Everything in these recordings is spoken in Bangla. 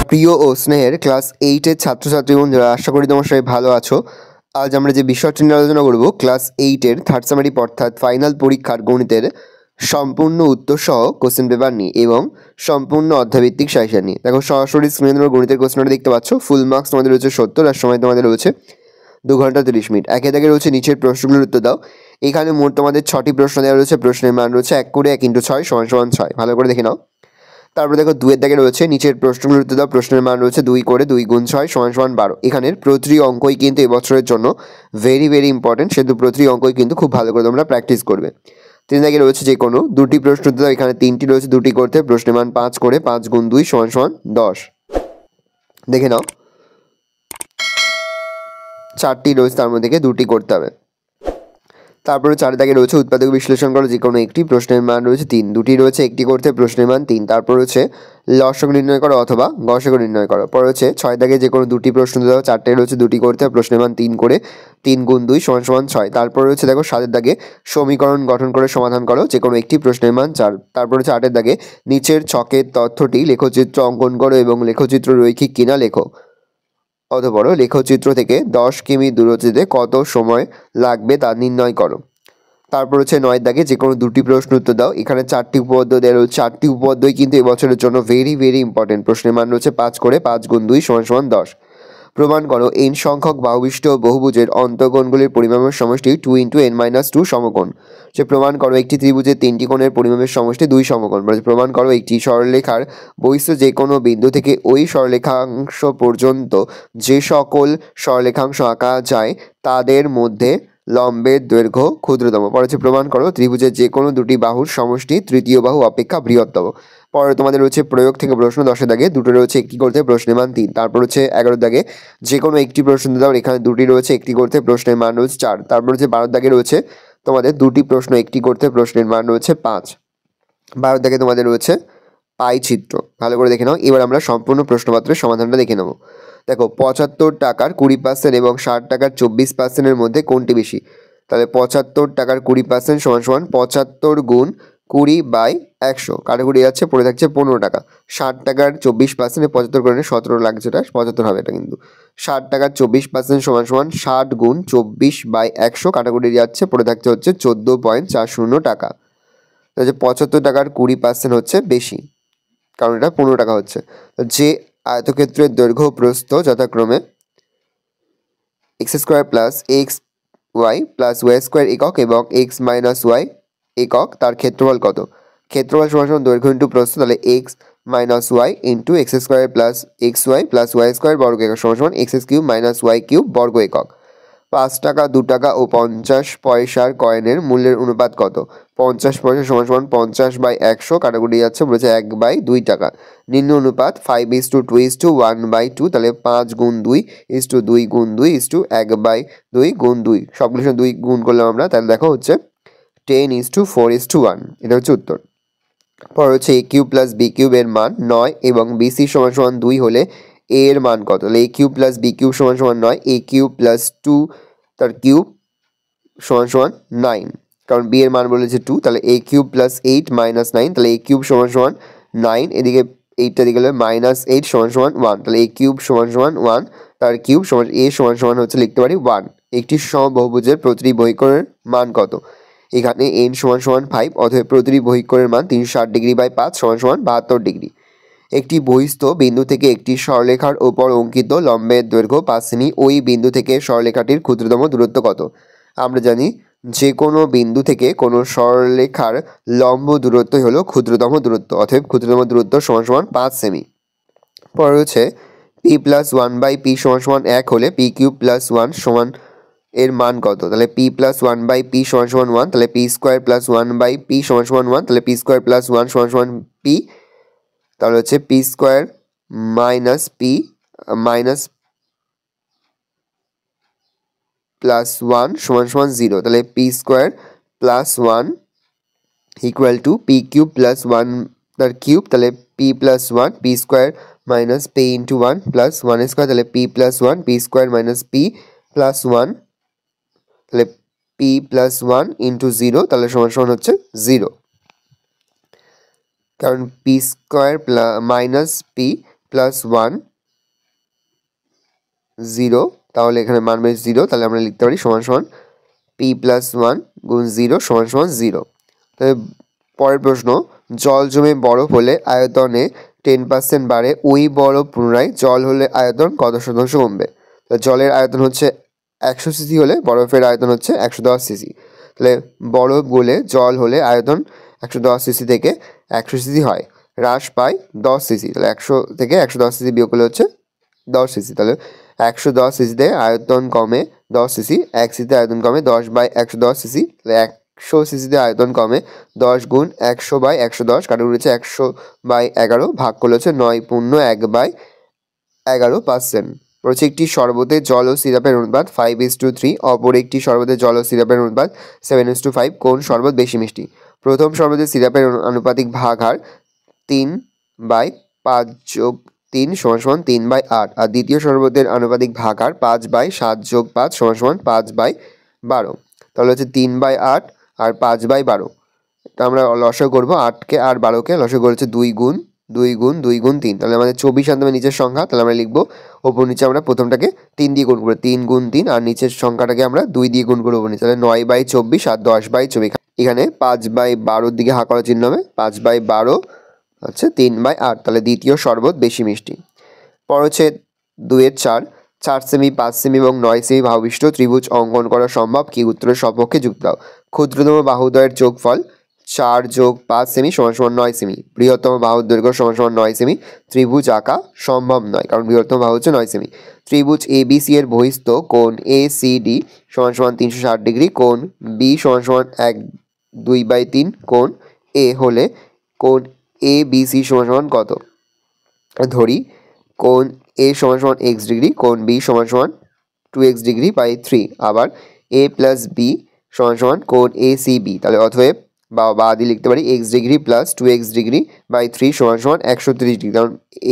প্রিয় ও স্নেহের ক্লাস 8-এর ছাত্রছাত্রী বন্ধুরা, আশা করি তোমার সবাই ভালো আছো। আজ আমরা যে বিষয়টি নিয়ে আলোচনা করব ক্লাস 8-এর থার্ড সামারি অর্থাৎ ফাইনাল পরীক্ষার গণিতের সম্পূর্ণ উত্তর সহ কোশ্চেন পেপার নিয়ে এবং সম্পূর্ণ অধ্যায়ভিত্তিক সাজেশন নিয়ে। দেখো সরাসরি স্ক্রিনে তোমরা গণিতের কোশ্চেনটা দেখতে পাচ্ছ। ফুল মার্কস তোমাদের রয়েছে 70 আর সময় তোমাদের রয়েছে 2 ঘন্টা 30 মিনিট। একে দাগে রয়েছে নিচের প্রশ্নগুলোর উত্তর দাও। এখানে মোট তোমাদের 6টি প্রশ্ন দেওয়া রয়েছে। প্রশ্নের মান রয়েছে 1 করে 1 × 6 = 6। ভালো করে দেখে নাও। তারপরে দেখো 2 এর দাগে রয়েছে নিচের প্রশ্নগুলোর উত্তর দাও। প্রশ্নের মান রয়েছে 2 করে 2 × 6 = 12। এখানের প্রতিটি অঙ্কই কিন্তু এবছরের জন্য ভেরি ভেরি ইম্পর্টেন্ট, সেহেতু প্রতিটি অঙ্কই কিন্তু খুব ভালো করে তোমরা প্র্যাকটিস করবে। 3 দাগে রয়েছে যে কোনো 2টি প্রশ্ন উত্তর দাও। এখানে 3টি রয়েছে, 2টি করতে। প্রশ্নের মান 5 করে 5 × 2 = 10। দেখে নাও 4টি রয়েছে, তার মধ্যে থেকে 2টি করতে হবে। তারপরে 4 দাগে রয়েছে উৎপাদক বিশ্লেষণ করো যে কোনো একটি। প্রশ্নের মান রয়েছে 3, 2টি রয়েছে, একটি করতে। প্রশ্নের মান 3। তারপর রয়েছে লসাগু নির্ণয় করো অথবা গসাগু নির্ণয় করো। পরে রয়েছে 6 দাগে যে কোনো 2টি প্রশ্ন দাও। 4টে রয়েছে, 2টি করতে। প্রশ্নের মান 3 করে 3 × 2 = 6। তারপর রয়েছে দেখো 7 দাগে সমীকরণ গঠন করে সমাধান করো যে কোনো একটি। প্রশ্নের মান 4। তারপর রয়েছে 8 দাগে নিচের ছকের তথ্যটি লেখচিত্র অঙ্কন করো এবং লেখচিত্র রৈখিক কিনা লেখো। অতঃপর লেখচিত্র থেকে 10 কিমি দূরত্বে কত সময় লাগবে তা নির্ণয় করো। তারপর হচ্ছে 9 দাগে যে কোনো 2টি প্রশ্ন উত্তর দাও। এখানে 4টি উপপাদ্য দেওয়া রয়েছে। 4টি উপপাদ্যই কিন্তু এবছরের জন্য ভেরি ভেরি ইম্পর্টেন্ট। প্রশ্নের মান রয়েছে 5 করে 5 × 2 = 10। প্রমাণ করো n সংখ্যক বাহুবিশিষ্ট বহুভুজের অন্তঃকোণগুলির পরিমাপের সমষ্টি 2 × n-2 সমকোণ। যে প্রমাণ করো একটি ত্রিভুজের 3টি কোণের পরিমাপের সমষ্টি 2 সমকোণ। প্রমাণ করো একটি সরলরেখার বহিঃস্থ যে কোনো বিন্দু থেকে ওই সরলরেখাংশ পর্যন্ত যে সকল সরলরেখাংশ আঁকা যায় তাদের মধ্যে লম্বের দৈর্ঘ্য ক্ষুদ্রতম। পরে হচ্ছে প্রমাণ করো ত্রিভুজের যে কোনো 2টি বাহুর সমষ্টি তৃতীয় বাহু অপেক্ষা বৃহত্তম। পরে তোমাদের রয়েছে প্রয়োগ থেকে প্রশ্ন। 10 দাগে 2টো রয়েছে, একটি করতে। প্রশ্নের মান 3। তারপর হচ্ছে 11 দাগে যে কোনো একটি প্রশ্ন দাও। এখানে 2টি রয়েছে, একটি করতে। প্রশ্নের মান রয়েছে 4। তারপর হচ্ছে 12 দাগে রয়েছে তোমাদের 2টি প্রশ্ন, একটি করতে। প্রশ্নের মান রয়েছে 5। 12 দাগে তোমাদের রয়েছে পাই চিত্র। ভালো করে দেখে নাও। এবার আমরা সম্পূর্ণ প্রশ্নপত্রের সমাধানটা দেখে নেব। দেখো 75 টাকার 20% এবং 60 টাকার 24%-এর মধ্যে কোনটি বেশি? তাহলে 75 টাকার 20% = 75 × 20/100। কাটাকুটি যাচ্ছে, পড়ে থাকছে 15 টাকা। 60 টাকার 24% 75 করে 17 লাগছে, এটা 75 হবে এটা কিন্তু। 60 টাকার 24% = 60 × 24/100। কাটাকুটি যাচ্ছে, পড়ে থাকছে হচ্ছে 14.40 টাকা। তাহলে 75 টাকার 20% হচ্ছে বেশি, কারণ এটা 15 টাকা হচ্ছে। যে আয়তক্ষেত্রের দৈর্ঘ্য প্রস্থ যথাক্রমে x² + xy + y² একক এবং x - y একক, তার ক্ষেত্রফল কত? ক্ষেত্রফল = দৈর্ঘ্য × প্রস্থ। তাহলে x - y × x² + xy + y² বর্গ একক = x³ - y³ বর্গ একক। 5 টাকা, 2 টাকা ও 50 পয়সার কয়েনের মূল্যের অনুপাত কত? 50 পয়সা = 50/100। কাটাকুটি যাচ্ছে, বলেছে 1/2 টাকা। নিম্ন অনুপাত 5:2:1/2। তাহলে 5 × 2 = 2 × 2 = 1/2 × 2। সবগুলোর সাথে 2 গুণ করলাম আমরা, তাহলে দেখো হচ্ছে 10:4:1। এটা হচ্ছে উত্তর। পর হচ্ছে a³ + b³ এর মান 9 এবং bc = 2 হলে a এর মান কত? তাহলে a³ + b³ = 9, a³ + 2 তার কিউব = 9, কারণ b এর মান বলেছে 2। তাহলে a³ + 8 - 9, তাহলে a³ = 9, এদিকে 8টা দিকে গেলে -8 = 1। তাহলে a³ = 1, তার কিউব a = হচ্ছে লিখতে পারি 1। একটি সমবাহুভুজের প্রতিটি বহিঃকোণের মান কত? এখানে n = 5, অতএব প্রতিটি বহিঃকোণের মান 360°/5 = 72 ডিগ্রি। একটি বহিঃস্থ বিন্দু থেকে একটি সরলরেখার ওপর অঙ্কিত লম্বের দৈর্ঘ্য 5 সেমি। ওই বিন্দু থেকে সরলরেখাটির ক্ষুদ্রতম দূরত্ব কত? আমরা জানি যে কোনো বিন্দু থেকে কোনো সরলরেখার লম্ব দূরত্বই হলো ক্ষুদ্রতম দূরত্ব, অতএব ক্ষুদ্রতম দূরত্ব = 5 সেমি। পরে হচ্ছে p + 1/p = 1 হলে p³ + 1 এর মান কত? তাহলে p + 1/p = 1, তাহলে p² + 1/p = 1, তাহলে p² + 1 = p। তাহলে হচ্ছে p² - p - + 1 = 0। তাহলে p² + 1 = p³ + 1 তার কিউব। তাহলে p + 1 p² - p × 1 + 1²। তাহলে p + 1 p² - p + 1, তাহলে p + 1 × 0, তাহলে সমান হচ্ছে 0, কারণ p² - p প্লাস 1 0, তাহলে এখানে মান বেশ 0, তাহলে আমরা লিখতে পারি সমান সমান পি প্লাস 1 গুণ 0 সমান সমান 0। তাহলে পরের প্রশ্ন, জল জমে বরফ হলে আয়তনে 10% বাড়ে, ওই বরফ পুনরায় জল হলে আয়তন কত শতাংশ কমবে? জলের আয়তন হচ্ছে 100 সিসি হলে বরফের আয়তন হচ্ছে 110 সিসি। তাহলে বরফ গলে জল হলে আয়তন 110 সিসি থেকে 100 সিসি হয়, হ্রাস পায় 10 সিসি। তাহলে 100 থেকে 110 সিসি বিয়োগ করলে হচ্ছে 10 সিসি। তাহলে 110 সিসিতে আয়তন কমে 10 সিসি, 1 সিসিতে আয়তন কমে 10/110 সিসি। তাহলে 100 সিসিতে আয়তন কমে 10 গুণ 100/110, কাটাকুটি হচ্ছে 100/11, ভাগ করলে হচ্ছে 9.1/11%। বলছে একটি শরবতে জল ও সিরাপের অনুপাত 5:3, অপর একটি শরবতে জল ও সিরাপের অনুপাত 7:5, কোন শরবত বেশি মিষ্টি? প্রথম শরবতে সিরাপের আনুপাতিক ভাগ হার 3/5+3 = 3/8, আর দ্বিতীয় শরবতের আনুপাতিক ভাগ হার 5/7+5 = 5/12। তাহলে হচ্ছে 3/8 আর 5/12। তা আমরা লসাগু করবো, 8কে আর 12কে লসাগু করেছে 2 গুণ 2 গুণ 2 গুণ 3, তাহলে আমাদের 24 আনতে হবে নিচের সংখ্যা। তাহলে আমরা লিখবো ওপর নিচে আমরা প্রথমটাকে 3 দিয়ে গুণ করবো, 3 গুণ 3, আর নিচের সংখ্যাটাকে আমরা 2 দিয়ে গুণ করবো নিচে, তাহলে 9/24 আর 10/24। এখানে 5/12 দিকে হাঁ করা চিহ্ন হবে, 5/12 হচ্ছে 3/8, তাহলে দ্বিতীয় শরবত বেশি মিষ্টি। পর হচ্ছে 2-4, 4 সেমি, 5 সেমি এবং 9 সেমি বাহুবিশিষ্ট ত্রিভুজ অঙ্কন করা সম্ভব কি? উত্তরের সপক্ষে যুক্ত দাও। ক্ষুদ্রতম বাহুদ্বয়ের যোগফল 4 + 5 সেমি = 9 সেমি, বৃহত্তম বাহুর দৈর্ঘ্য = 9 সেমি, ত্রিভুজ আঁকা সম্ভব নয় কারণ বৃহত্তম বাহু হচ্ছে 9 সেমি। ত্রিভুজ ABC এর বহিস্থ কোণ ACD = 360 ডিগ্রি, কোণ B = 1/2/3, কোণ A হলে কোণ ABC = কত? ধরি কোণ A = x ডিগ্রি, কোণ B = 2x ডিগ্রি বাই 3, আবার A প্লাস B = কোণ ACB। তাহলে অতএব বা দিয়ে লিখতে পারি x degree plus 2x degree by 3 = 130 degree, কারণ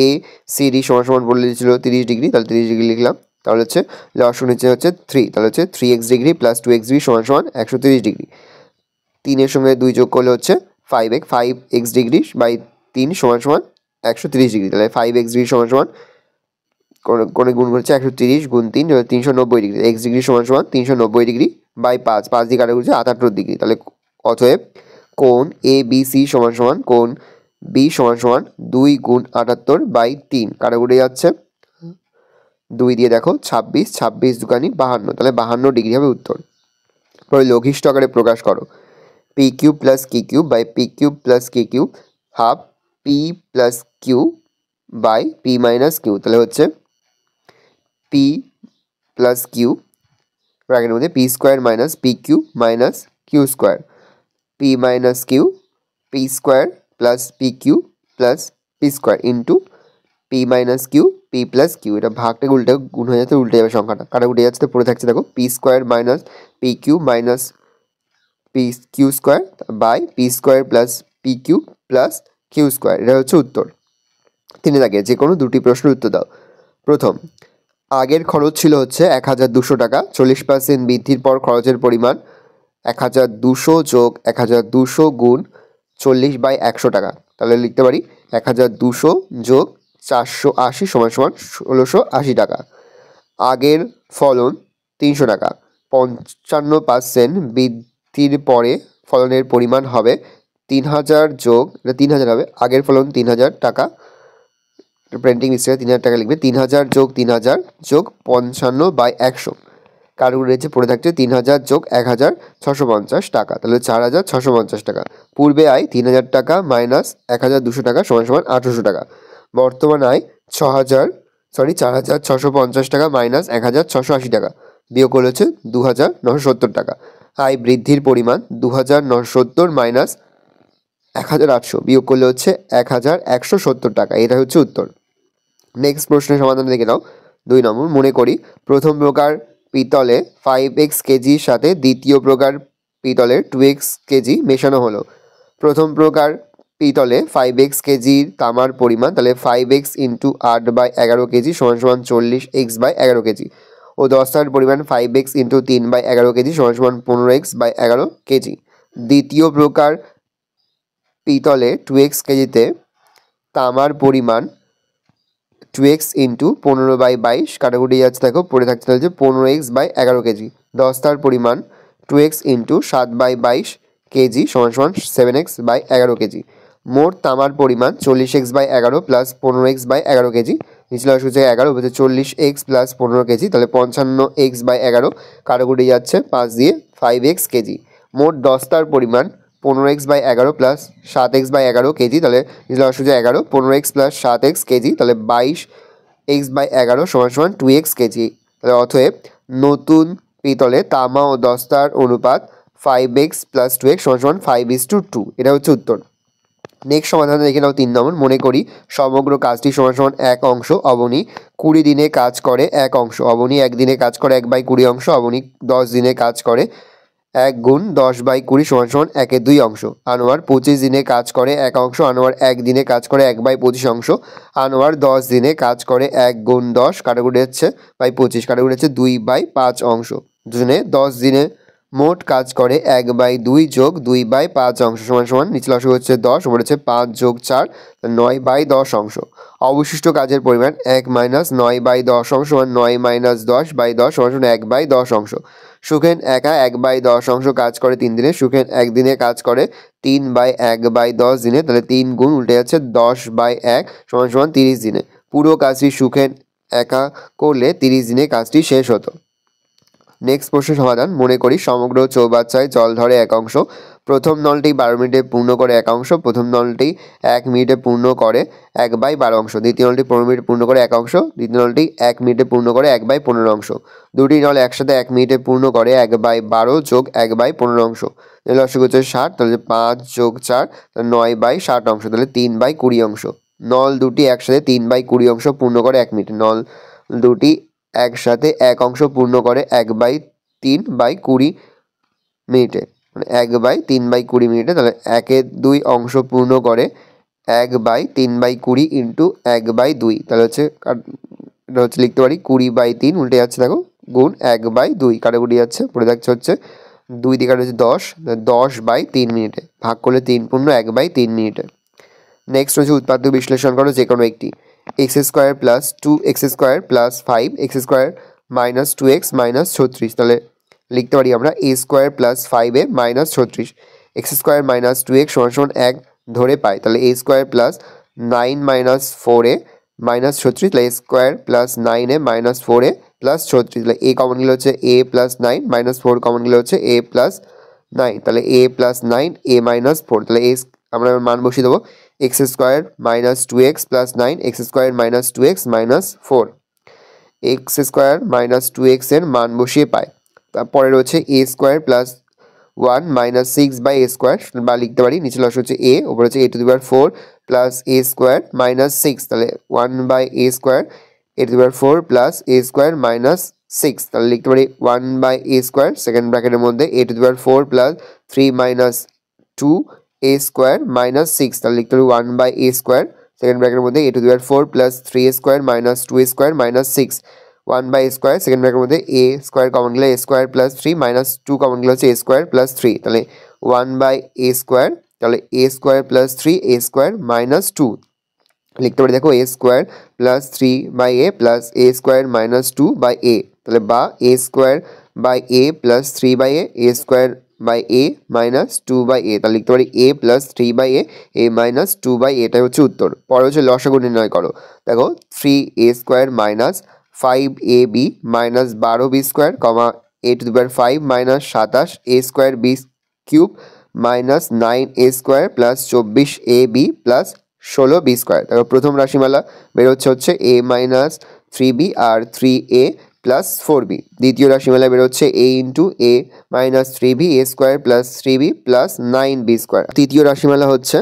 ACD = বলে দিয়েছিল 30 ডিগ্রি, তাহলে 30 ডিগ্রি লিখলাম। তাহলে হচ্ছে লসাগু নিচে হচ্ছে 3, তাহলে হচ্ছে 3x degree plus 2x degree = 130 degree. 3-এর সঙ্গে 2 যোগ করলে হচ্ছে 5x ডিগ্রি বাই 3 = 130 ডিগ্রি, তাহলে 5x ডিগ্রি = কোণে গুণ করছে 130 গুণ 3 390 degree, x degree = 390 degree by 5 দিয়ে কাটা করছে 78 ডিগ্রি। তাহলে অতএব কোণ ABC = কোণ B = 2 গুণ 78 বাই 3, কাটাকুটি যাচ্ছে 2 দিয়ে দেখো 26, 26 দুগুণে 52, তাহলে 52 ডিগ্রি হবে উত্তর। পরে লঘিষ্ঠ আকারে প্রকাশ করো। PQ plus QQ by PQ plus QQ half P plus Q by P minus Q, তাহলে হচ্ছে P প্লাস Q ব্র্যাকেটের মধ্যে P² minus PQ minus Q², P minus Q P² plus PQ plus P² into P minus Q P plus Q। এটা ভাগটাকে উল্টে গুণ হয়ে যাচ্ছে, উল্টে যাবে সংখ্যাটা, কাটাকুটি যাচ্ছে, তো পড়ে থাকছে দেখো P² minus PQ minus PQ² by P² plus PQ plus Q²। এটা হচ্ছে উত্তর। 3 দাগে যে কোনো দুটি প্রশ্নের উত্তর দাও। প্রথম, আগের খরচ ছিল হচ্ছে 1200 টাকা, 40% বৃদ্ধির পর খরচের পরিমাণ 1200 যোগ 1200 গুণ 40/100 টাকা। তাহলে লিখতে পারি 1200 যোগ 480 = 1680 টাকা। আগের ফলন 300 টাকা, 55% বৃদ্ধির পরে ফলনের পরিমাণ হবে 3000 যোগ, এটা 3000 হবে, আগের ফলন 3000 টাকা, প্রিন্টিং মিস্টেক 3000 টাকা লিখবে, 3000 যোগ 3000 যোগ 55/100, কাটাকুটি রয়েছে পড়ে থাকছে 3000 যোগ 1650 টাকা, তাহলে 4650 টাকা। পূর্বে আয় 3000 টাকা মাইনাস 1200 টাকা = 1800 টাকা। বর্তমান আয় 4650 টাকা মাইনাস 1680 টাকা, বিয়োগ করলে হচ্ছে 2970 টাকা। আয় বৃদ্ধির পরিমাণ 2970 মাইনাস 1800, বিয়োগ করলে হচ্ছে 1170 টাকা। এটা হচ্ছে উত্তর। নেক্সট প্রশ্নের সমাধান দেখে নাও। 2 নম্বর, মনে করি প্রথম প্রকার পিতলে 5x কেজির সাথে দ্বিতীয় প্রকার পিতলের 2x কেজি মেশানো হলো। প্রথম প্রকার পিতলে 5x কেজির তামার পরিমাণ, তাহলে 5x into 8/11 KG = 40x/11 KG, ও দস্তার পরিমাণ 5x into 3/11 KG = 15x/11 KG. দ্বিতীয় প্রকার পিতলে 2x কেজিতে তামার পরিমাণ 2x ইন্টু 15/22 কাটাকুটি যাচ্ছে, দেখো পড়ে থাকতে হচ্ছে 15x/11 কেজি। দস্তার পরিমাণ 2x ইন্টু 7/22 কেজি সমান 7x/11 কেজি। মোট তামার পরিমাণ 40x/11 প্লাস 15x/11 কেজি। নিচে লসাগু হচ্ছে 11 বলছে 40x প্লাস 15 কেজি, তাহলে 55x/11 কাটাকুটি যাচ্ছে 5 দিয়ে 5x কেজি। মোট দস্তার পরিমাণ 15x/11 প্লাস 7x/11 কেজি, তাহলে নিচে লসাগু হচ্ছে 11 15x প্লাস 7x কেজি, তাহলে 22x/11 সমান 2x কেজি। তাহলে অতএব নতুন পিতলে তামা ও দস্তার অনুপাত 5x প্লাস 2x সমান 5:2। এটা হচ্ছে উত্তর। নেক্সট সমাধান দেখে নাও 3 নম্বর। মনে করি সমগ্র কাজটি সমান 1 অংশ। অবনী 20 দিনে কাজ করে 1 অংশ। অবনী 1 দিনে কাজ করে 1/20 অংশ। অবনী 10 দিনে কাজ করে 1 গুণ 10/20 সমান 1/2 অংশ। আনোয়ার 25 দিনে কাজ করে 1 অংশ। আনোয়ার 1 দিনে কাজ করে 1/25 অংশ। আনোয়ার 10 দিনে কাজ করে 1 গুণ 10 কাটাকুটি হচ্ছে 25 কাটাকুটি হচ্ছে 2/5 অংশ। দুজনে 10 দিনে মোট কাজ করে 1/2 যোগ 2/5 অংশ সমান নিচে লসাগু হচ্ছে 10, উপরে হচ্ছে 5 যোগ 4 9/10 অংশ। অবশিষ্ট কাজের পরিমাণ 1 মাইনাস 9/10 অংশ সমান 9 - 10/10 সমান 1/10 অংশ। সুখেন একা 1/10 অংশ কাজ করে 3 দিনে। সুখেন 1 দিনে কাজ করে 3/1/10 দিনে, তাহলে 3 গুণ উল্টে যাচ্ছে 10/1 সমান 30 দিনে। পুরো কাজটি সুখেন একা করলে 30 দিনে কাজটি শেষ হতো। নেক্সট প্রশ্নের সমাধান। মনে করি সমগ্র চৌবাচ্চায় জল ধরে 1 অংশ। প্রথম নলটি 12 মিনিটে পূর্ণ করে 1 অংশ। প্রথম নলটি 1 মিনিটে পূর্ণ করে 1/12 অংশ। দ্বিতীয় নলটি 15 মিনিটে পূর্ণ করে 1 অংশ। দ্বিতীয় নলটি 1 মিনিটে পূর্ণ করে 1/15 অংশ। দুটি নল একসাথে 1 মিনিটে পূর্ণ করে 1/12 যোগ 1/15 অংশ। লসাগু হচ্ছে 60, তাহলে 5 যোগ 4 9/60 অংশ, তাহলে 3/20 অংশ। নল দুটি একসাথে 3/20 অংশ পূর্ণ করে 1 মিনিটে। নল দুটি একসাথে 1 অংশ পূর্ণ করে 1/3/20 মিনিটে, মানে 1/3/20 মিনিটে, তাহলে 1/2 অংশ পূর্ণ করে 1/3/20 ইন্টু 1/2, তাহলে হচ্ছে এটা হচ্ছে লিখতে পারি 20/3 উল্টে যাচ্ছে দেখো গুণ 1/2 কাটাকুটি যাচ্ছে, পড়ে যাচ্ছে হচ্ছে 2 দিয়ে কাটা হচ্ছে 10, 10/3 মিনিটে, ভাগ করলে 3 পূর্ণ 1/3 মিনিটে। নেক্সট হচ্ছে উৎপাদ্য বিশ্লেষণ করো যে কোনো একটি। x² plus 2x² plus 5x² minus 2x minus 36, তাহলে লিখতে পারি আমরা a² plus 5a minus 36। x² minus 2x সমান 1 ধরে পাই, তাহলে a² plus 9 minus 4a minus 36, তাহলে a² plus 9a minus 4a plus 36, তাহলে a কমন গেলে হচ্ছে a প্লাস 9 মাইনাস 4 কমন গেলে হচ্ছে a প্লাস 9, তাহলে a প্লাস 9 a মাইনাস 4, তাহলে আমরা মান বসিয়ে দেবো x² minus 2x plus 9 x² minus 2x minus 4। x² minus 2x এর মান বসিয়ে পাই। তারপরে রয়েছে a² প্লাস 1 মাইনাস 6/a², বা লিখতে পারি নিচে লসাগু হচ্ছে a, উপরে হচ্ছে a⁴ প্লাস a² মাইনাস 6, তাহলে 1/a² a⁴ plus a² minus 6, তাহলে লিখতে পারি 1/a², সেকেন্ড ব্র্যাকেটের মধ্যে a⁴ plus 3 minus 2a² minus 6, তাহলে লিখতে পারি 1/a², সেকেন্ড ব্র্যাকেটের মধ্যে a⁴ plus 3a² minus 2a² minus 6, 1/a², second ব্র্যাকেটের মধ্যে a² কমন গেলে a² প্লাস 3 মাইনাস 2 কমন গেলে হচ্ছে a² প্লাস 3, তাহলে 1/a², তাহলে a² প্লাস 3 a² মাইনাস 2 লিখতে পারি দেখো a² plus 3/a plus a² minus 2/a, তাহলে বা a²/a plus 3/a a²/a minus 2/a, তাহলে লিখতে পারি a plus 3/a a minus 2/a, এটাই হচ্ছে উত্তর। পরে হচ্ছে লসাগু নির্ণয় করো। দেখো 3a² minus 5ab minus 12b² কমা a⁵ minus 27a² minus 9a² plus 24ab plus 16b²। তারপর প্রথম রাশিমালা বেরোচ্ছে হচ্ছে a minus 3b R 3a plus 4b। দ্বিতীয় রাশিমালা বেরোচ্ছে a into a minus 3b a² plus 3b plus 9b²। তৃতীয় রাশিমালা হচ্ছে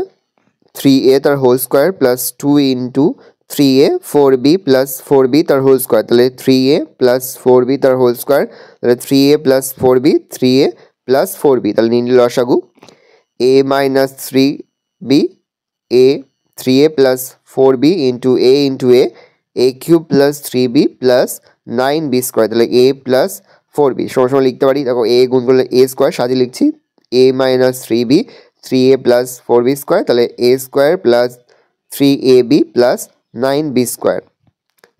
3a তার whole square plus 2 into 3a 4b plus 4b তার হোল স্কোয়ার, তাহলে 3a প্লাস 4b তার হোল স্কোয়ার, তাহলে 3a plus 4b 3a plus 4b, তাহলে নির্ণয় লসাগু a minus 3b a 3a plus 4b into a cube plus 3b plus 9b², তাহলে a প্লাস 4b সমান লিখতে পারি দেখো a গুণ করলে a² সাজিয়ে লিখছি a minus 3b 3a plus 4b², তাহলে a² plus 3ab plus 9b²।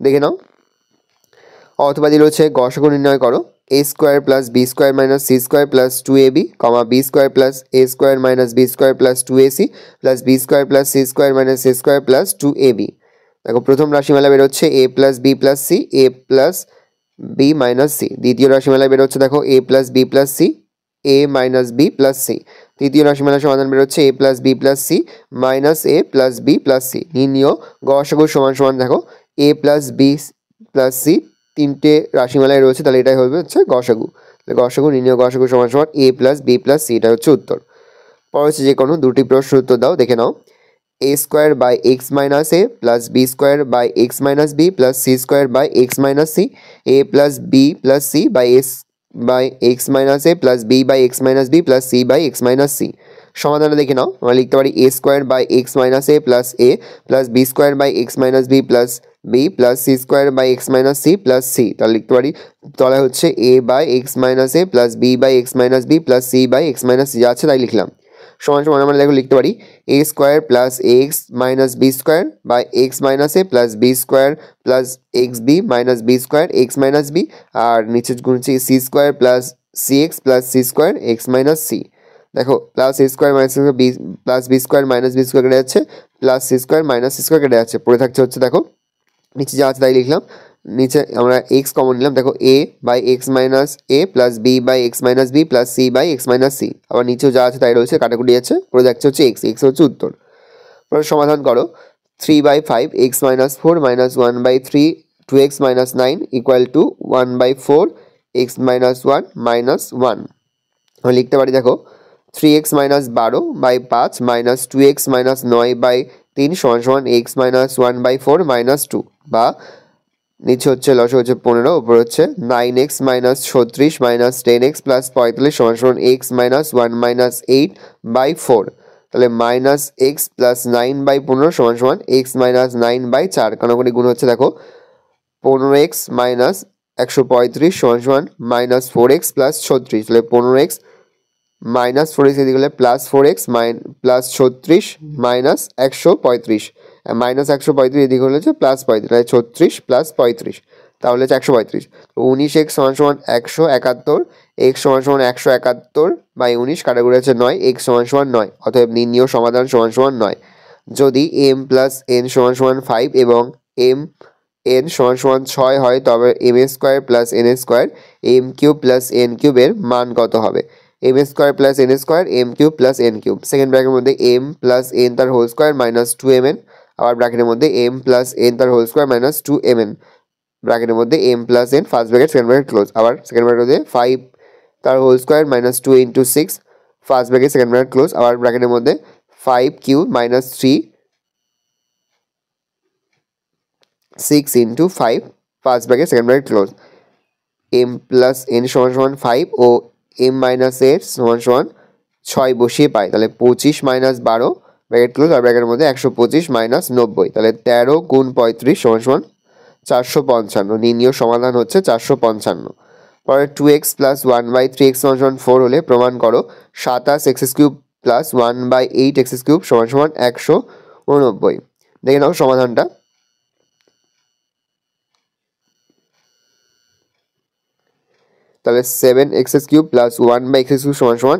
দেখে নাও। অথবা দিল হচ্ছে গসাগু নির্ণয় করো a square plus B square minus C square plus 2ab, B square plus A square minus B square plus 2ac plus B square plus C square minus C square plus 2ab। দেখো প্রথম রাশিমালা বেরোচ্ছে a plus B plus C, A plus B minus C. দ্বিতীয় রাশিমালা বেরোচ্ছে দেখো a plus B plus C, A minus B plus C. তৃতীয় রাশিমালার সমাধান বেরোচ্ছে a plus B plus C minus A plus B plus C. নির্ণয় গসাগু সমান সমান দেখো a plus B plus C, তিনটে রাশিমালায় রয়েছে, তাহলে এটাই হবে হচ্ছে গসাগু। গসাগু নির্ণয় গসাগু সমান সমান a plus B plus C, এটা হচ্ছে উত্তর। পরে হচ্ছে যে কোনো দুটি প্রশ্নের উত্তর দাও, দেখে নাও। a square by x minus A plus B square by x minus B plus C square by x minus c, A plus B plus c by s by x minus A plus b by x minus B plus c by x minus c. সমাধানটা দেখে নাও। আমরা লিখতে পারি a square by x minus A plus a plus B square by x minus B plus B plus C square by x minus c plus c. তাহলে লিখতে পারি তলায় হচ্ছে a by x minus A plus b by x minus B plus c by x minus c, যা আছে তাই লিখলাম। সমান সমান আমরা দেখো লিখতে পারি a square plus x minus B square by x minus A plus B square plus x b minus B square x minus b, আর নিচে গুণছি c square plus c x plus C square x minus c. দেখো প্লাস এ square minus B plus B square minus B square কেটে যাচ্ছে, plus C square minus C square কেটে যাচ্ছে, পড়ে থাকছে হচ্ছে দেখো নিচে যা আছে তাই লিখলাম। নিচে আমরা এক্স কমন নিলাম, দেখো a by x minus A plus b by x minus B plus c by x minus c. আবার নিচেও যা আছে তাই রয়েছে, কাটাকুটি আছে, পড়ে যাচ্ছে হচ্ছে এক্স, এক্স হচ্ছে উত্তর। পরে সমাধান করো 3/5 x minus 4 minus 1/3 2x minus 9 equal to 1/4 x minus 1 minus 1। আমি লিখতে পারি দেখো 3x minus 12/5 minus 2x minus 9/3 সমান সমান এক্স মাইনাস 1/4 মাইনাস 2, বা নিচে হচ্ছে লসে হচ্ছে 15, উপর হচ্ছে 9x minus 36 minus 10x plus 45 সমান সমান এক্স মাইনাস 1 মাইনাস 8/4। তাহলে মাইনাস এক্স প্লাস 9/15 সমান সমান এক্স মাইনাস 9/4, কানাকুনি গুণ হচ্ছে দেখো 15x মাইনাস 135 সমান সমান মাইনাস 4x প্লাস 36। তাহলে 15x মাইনাস 4x এদিকে হলে plus 4x plus 36 minus 135, minus 135 এদিকে হলে হচ্ছে প্লাস 35, তাহলে 36 প্লাস 35, তাহলে হচ্ছে 135। 19x সমান সমান 171, x সমান সমান 171 বাই 19, কাটাকুটি আছে 9, x সমান সমান 9, অতএব নির্ণীয় সমাধান সমান সমান 9। যদি m প্লাস n সমান সমান 5 এবং m n সমান সমান 6 হয়, তবে m square plus n square m cube plus n কিউবের মান কত হবে? m square plus n square m cube plus n cube, second ব্র্যাকেটের মধ্যে m প্লাস n তার হোল স্কোয়ার মাইনাস 2mn, আবার ব্র্যাকেটের মধ্যে m প্লাস n তার হোল স্কোয়ার মাইনাস 2mn, ব্র্যাকেটের মধ্যে m plus n first bracket second bracket close, আবার সেকেন্ড ব্র্যাকেটের মধ্যে 5 তার whole square minus 2 into 6 first bracket second bracket close, আবার ব্র্যাকেটের মধ্যে 5 cube minus 3 6 into 5 first bracket second bracket close. m plus n সমান সমান 5 ও m মাইনাস এর সমান সমান 6 বসিয়ে পাই, তাহলে 25 মাইনাস 12 ব্র্যাকেট ক্লোজ, আর ব্র্যাকেটের মধ্যে 125 মাইনাস 90, তাহলে 13 গুণ 35 সমান সমান 455। নির্ণীয় সমাধান হচ্ছে 455। পরে 2x প্লাস 1/3x সমান সমান 4 হলে প্রমাণ করো 27x cube plus 1/8x cube সমান সমান 189। দেখে নাও সমাধানটা। তাহলে 7x cube plus 1/x cube সমান সমান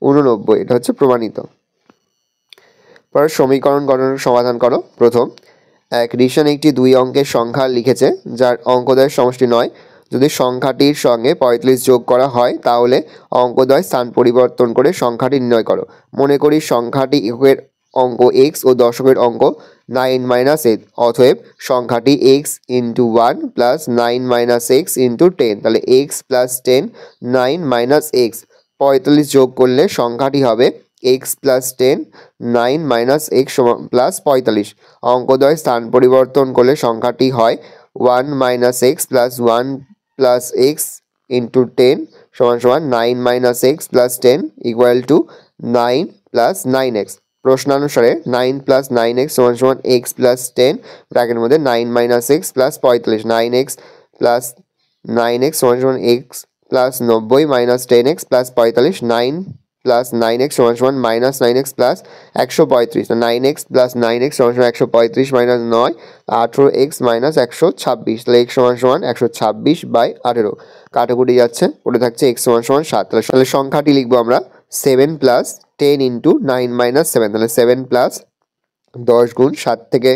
189, এটা হচ্ছে প্রমাণিত। পরে সমীকরণ গণনার সমাধান করো। প্রথম, এক রিশন একটি 2 অঙ্কের সংখ্যা লিখেছে যার অঙ্কদ্বয়ের সমষ্টি 9। যদি সংখ্যাটির সঙ্গে 45 যোগ করা হয় তাহলে অঙ্কদ্বয় স্থান পরিবর্তন করে সংখ্যাটি নির্ণয় করো। মনে করি সংখ্যাটি এককের অঙ্ক x ও দশকের অঙ্ক 9 মাইনাস 8, অতএব সংখ্যাটি x into 1 plus 9 minus x into 10, তাহলে x প্লাস 10 9 মাইনাস এক্স, 45 যোগ করলে সংখ্যাটি হবে x plus 10 9 minus x plus 45। অঙ্কদ্বয় স্থান পরিবর্তন করলে সংখ্যাটি হয় 1 minus x plus 1 plus x into 10 সমান সমান 9 minus x plus 10 equal to 9 plus 9x। প্রশ্নানুসারে 9 plus 9x সমান সমান এক্স প্লাস 10 ব্র্যাকেটের মধ্যে 9 minus x plus 45, 9x plus 9x সমান সমান x plus 90 minus 10x plus 45, 9 plus 9x সমান সমান minus 9x plus 135, 9x plus 9x সমান সমান 135 মাইনাস 9, 18x মাইনাস 126, তাহলে x সমান সমান 126/18, কাটাকুটি যাচ্ছে, পড়ে থাকছে x সমান সমান 7। তাহলে সংখ্যাটি লিখবো আমরা 7 প্লাস 10 ইন্টু 9 মাইনাস 7, তাহলে 7 প্লাস 10 গুণ 7 থেকে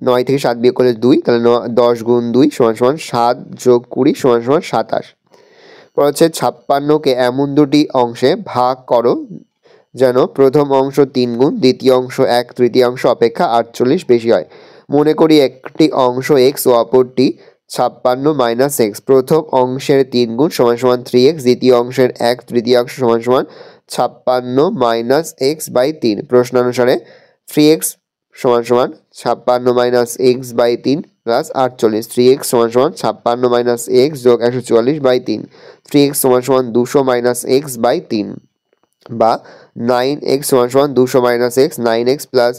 9 থেকে 7 বিয়োগ করলে 2, তাহলে 10 গুণ 2 সমান সমান 7 যোগ 20 সমান সমান 27। পর হচ্ছে 56কে এমন দুটি অংশে ভাগ করো যেন প্রথম অংশ 3 গুণ, দ্বিতীয় অংশ 1/3 অপেক্ষা 48 বেশি হয়। মনে করি একটি অংশ x ও অপরটি 56 মাইনাস x। প্রথম অংশের 3 গুণ সমান সমান 3x, দ্বিতীয় অংশের 1/3 সমান সমান 56 মাইনাস x/3। প্রশ্নানুসারে 3x সমান সমান 56 মাইনাস x/3 প্লাস 48, 3x সমান সমান 56 মাইনাস x যোগ 144/3, 3x সমান সমান 200 মাইনাস x/3, বা 9x সমান সমান 200 minus x, 9x plus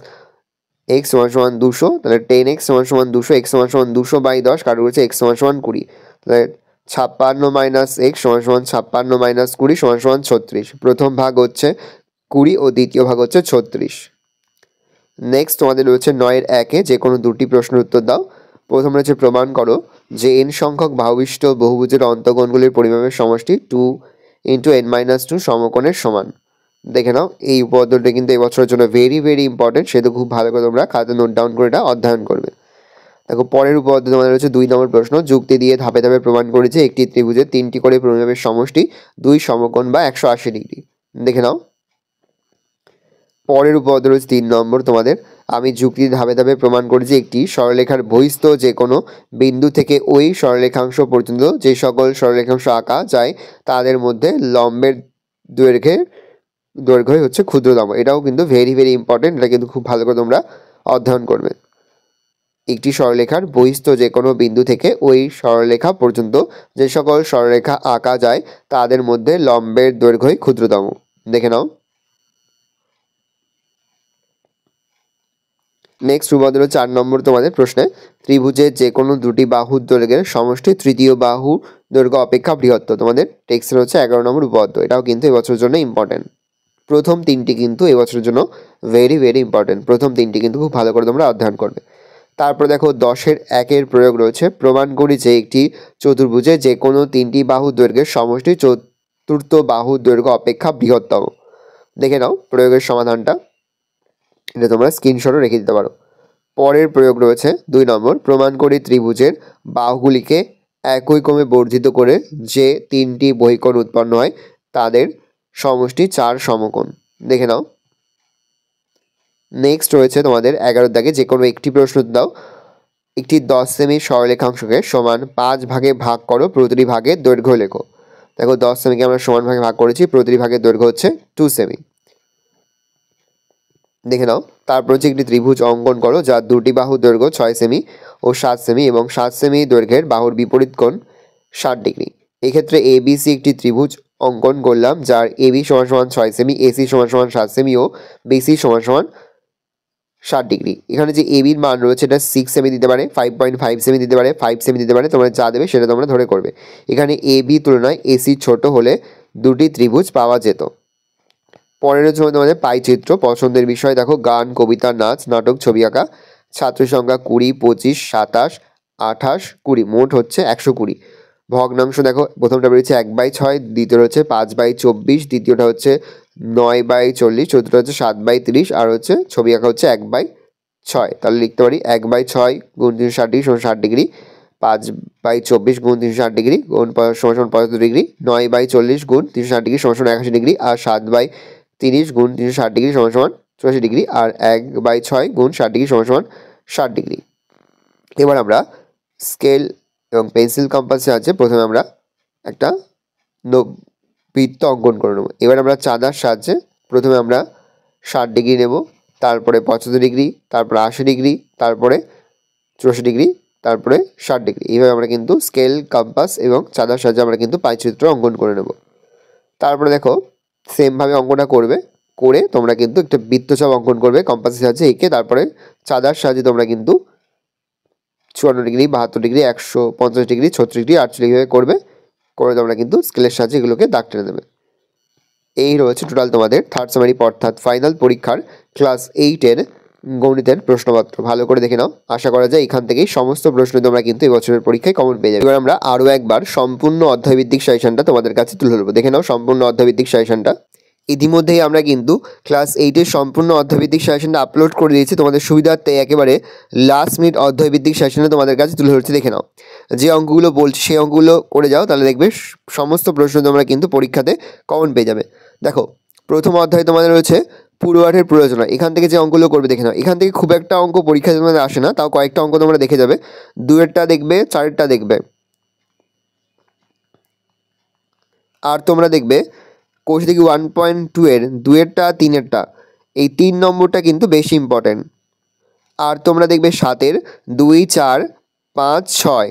x সমান সমান 200, তাহলে 10x সমান সমান 200, x সমান সমান 200/10, কারো হচ্ছে x সমান সমান 20, তাহলে 56 মাইনাস x সমান সমান 56 মাইনাস 20 সমান সমান 36। প্রথম ভাগ হচ্ছে 20 ও দ্বিতীয় ভাগ হচ্ছে 36। নেক্সট তোমাদের রয়েছে 9-এর 1-এ যে কোনো দুটি প্রশ্নের উত্তর দাও। প্রথম রয়েছে প্রমাণ করো যে n সংখ্যক বাহুবিশিষ্ট বহুভুজের অন্তঃকোণগুলির পরিমাপের সমষ্টি 2 ইন্টু n-2 সমকোণের সমান। দেখে নাও, এই উপপাদ্যটা কিন্তু এই বছরের জন্য ভেরি ভেরি ইম্পর্টেন্ট, সেহেতু খুব ভালো করে তোমরা খাতায় নোট ডাউন করে এটা অধ্যয়ন করবে। দেখো পরের উপপাদ্য তোমাদের রয়েছে 2 নম্বর প্রশ্ন, যুক্তি দিয়ে ধাপে ধাপে প্রমাণ করেছে একটি ত্রিভুজের 3টি করে পরিমাপের সমষ্টি 2 সমকোণ বা 180 ডিগ্রি। দেখে নাও, পরের উপপাদ্য রয়েছে 3 নম্বর তোমাদের, আমি যুক্তি ধাপে ধাপে প্রমাণ করেছি একটি সরলরেখার বহিস্থ যে কোনো বিন্দু থেকে ওই সরলরেখাংশ পর্যন্ত যে সকল সরলরেখাংশ আঁকা যায় তাদের মধ্যে লম্বের দৈর্ঘ্য হচ্ছে ক্ষুদ্রতম। এটাও কিন্তু ভেরি ভেরি ইম্পর্টেন্ট, এটা কিন্তু খুব ভালো করে তোমরা অধ্যয়ন করবে। একটি সরলরেখার বহিস্থ যে কোনো বিন্দু থেকে ওই সরলরেখা পর্যন্ত যে সকল সরলরেখা আঁকা যায় তাদের মধ্যে লম্বের দৈর্ঘ্যই ক্ষুদ্রতম। দেখে নাও, নেক্সট উপপাদ্য 4 নম্বর তোমাদের প্রশ্নে, ত্রিভুজের যে কোনো দুটি বাহুর দৈর্ঘ্যের সমষ্টি তৃতীয় বাহু দৈর্ঘ্য অপেক্ষা বৃহত্তর। তোমাদের টেক্সটের হচ্ছে 11 নম্বর উপপাদ্য, এটাও কিন্তু এবছরের জন্য ইম্পর্টেন্ট। প্রথম তিনটি কিন্তু এবছরের জন্য ভেরি ভেরি ইম্পর্টেন্ট, প্রথম তিনটি কিন্তু খুব ভালো করে তোমরা অধ্যয়ন করবে। তারপর দেখো 10-এর 1-এর প্রয়োগ রয়েছে, প্রমাণ করি যে একটি চতুর্ভুজে যে কোনো 3টি বাহুর দৈর্ঘ্যের সমষ্টি চতুর্থ বাহুর দৈর্ঘ্য অপেক্ষা বৃহত্তম। দেখে নাও প্রয়োগের সমাধানটা, এটা তোমরা স্ক্রিনশটও রেখে দিতে পারো। পরের প্রয়োগ রয়েছে 2 নম্বর, প্রমাণ করি ত্রিভুজের বাহুগুলিকে একই ক্রমে বর্ধিত করে যে 3টি বহিকোণ উৎপন্ন হয় তাদের সমষ্টি 4 সমকোণ। দেখে নাও, নেক্সট রয়েছে তোমাদের 11 দাগে যে কোনো একটি প্রশ্ন দাও, একটি 10 সেমি সরলরেখাংশকে সমান 5 ভাগে ভাগ করো, প্রতিটি ভাগের দৈর্ঘ্য লেখো। দেখো 10 সেমিকে আমরা সমান ভাগে ভাগ করেছি, প্রতিটি ভাগের দৈর্ঘ্য হচ্ছে 2 সেমি। দেখে নাও, তারপর হচ্ছে একটি ত্রিভুজ অঙ্কন করো যার দুটি বাহুর দৈর্ঘ্য 6 সেমি ও 7 সেমি এবং 7 সেমি দৈর্ঘ্যের বাহুর বিপরীত কোণ 60 ডিগ্রি। এক্ষেত্রে ABC একটি ত্রিভুজ অঙ্কন করলাম যার AB সমান সমান 6 সেমি, AC সমান সমান 7 সেমি ও BC সমান সমান 60 ডিগ্রি। এখানে যে ABর মান রয়েছে এটা 6 সেমি দিতে পারে, 5.5 সেমি দিতে পারে, 5 সেমি দিতে পারে, তোমরা যা দেবে সেটা তোমরা ধরে করবে। এখানে AB তুলনায় AC ছোট হলে দুটি ত্রিভুজ পাওয়া যেত। পরের সময় তোমাদের পাইচিত্র, পছন্দের বিষয় দেখো গান, কবিতা, নাচ, নাটক, ছবি আঁকা। ছাত্র সংখ্যা 20, 25, 27, 28, 20, মোট হচ্ছে 120। ভগ্নাংশ দেখো, প্রথমটা বেরিয়েছে 1/6, দ্বিতীয়টা হচ্ছে 5/24, দ্বিতীয়টা হচ্ছে 9/40, চতুর্থটা হচ্ছে 7/30, আর হচ্ছে ছবি আঁকা হচ্ছে 1/6। তাহলে লিখতে পারি 1/6 গুণ 360 ডিগ্রি সমান 60 ডিগ্রি, 5/24 গুণ 360 ডিগ্রি গুণ সমান 75 ডিগ্রি, 9/40 গুণ 360 ডিগ্রি সমান 81 ডিগ্রি, আর 7/30 গুণ 360 ডিগ্রি সমান 84 ডিগ্রি, আর 1/6 গুণ 60 ডিগ্রি সমান 60 ডিগ্রি। এবার আমরা স্কেল এবং পেন্সিল কম্পাসে আছে, প্রথমে আমরা একটা বৃত্ত অঙ্কন করে নেব। এবার আমরা চাঁদার সাহায্যে প্রথমে আমরা 60 ডিগ্রি নেব, তারপরে 75 ডিগ্রি, তারপরে 80 ডিগ্রি, তারপরে 84 ডিগ্রি, তারপরে 60 ডিগ্রি। এইভাবে আমরা কিন্তু স্কেল, কম্পাস এবং চাঁদার সাহায্যে আমরা কিন্তু পাইচিত্র অঙ্কন করে নেব। তারপরে দেখো সেমভাবে অঙ্কনটা করবে, করে তোমরা কিন্তু একটা বৃত্তচাপ অঙ্কন করবে কম্পাসের সাহায্যে এঁকে, তারপরে চাঁদার সাহায্যে তোমরা কিন্তু 54 degree, 72 degree, 150 degree, 36 degree, 48 degree করবে, করে তোমরা কিন্তু স্কেলের সাহায্যে এগুলোকে দাগ টেনে দেবে। এই রয়েছে টোটাল তোমাদের থার্ড সেমারি অর্থাৎ ফাইনাল পরীক্ষার ক্লাস 8-এর গণিতের প্রশ্নপত্র। ভালো করে দেখে নাও, আশা করা যায় এখান থেকেই সমস্ত প্রশ্ন তোমরা কিন্তু এবছরের পরীক্ষায় কমন পেয়ে যাবে। এবার আমরা আরও একবার সম্পূর্ণ অধ্যায়ভিত্তিক সাজেশনটা তোমাদের কাছে তুলে ধরবো। দেখে নাও সম্পূর্ণ অধ্যায়ভিত্তিক সাজেশনটা। ইতিমধ্যেই আমরা কিন্তু ক্লাস 8-এর সম্পূর্ণ অধ্যায়ভিত্তিক সাজেশনটা আপলোড করে দিয়েছি তোমাদের সুবিধার্থে। একেবারে লাস্ট মিনিট অধ্যায়ভিত্তিক সাজেশনে তোমাদের কাছে তুলে ধরছি। দেখে নাও, যে অঙ্কগুলো বলছি সেই অঙ্কগুলো করে যাও, তাহলে দেখবে সমস্ত প্রশ্ন তোমরা কিন্তু পরীক্ষাতে কমন পেয়ে যাবে। দেখো, প্রথম অধ্যায় তোমাদের রয়েছে পূর্বাভাসের প্রয়োজনা। এখান থেকে যে অঙ্কগুলো করবে দেখে নাও, এখান থেকে খুব একটা অঙ্ক পরীক্ষাতে তোমাদের আসে না, তাও কয়েকটা অঙ্ক তোমরা দেখে যাবে। 2-এরটা দেখবে, 4-এরটা দেখবে, আর তোমরা দেখবে কোষ দেখি 1.2-এর 2-এরটা 3-এরটা, এই 3 নম্বরটা কিন্তু বেশি ইম্পর্টেন্ট। আর তোমরা দেখবে 7-এর 2, 4, 5, 6,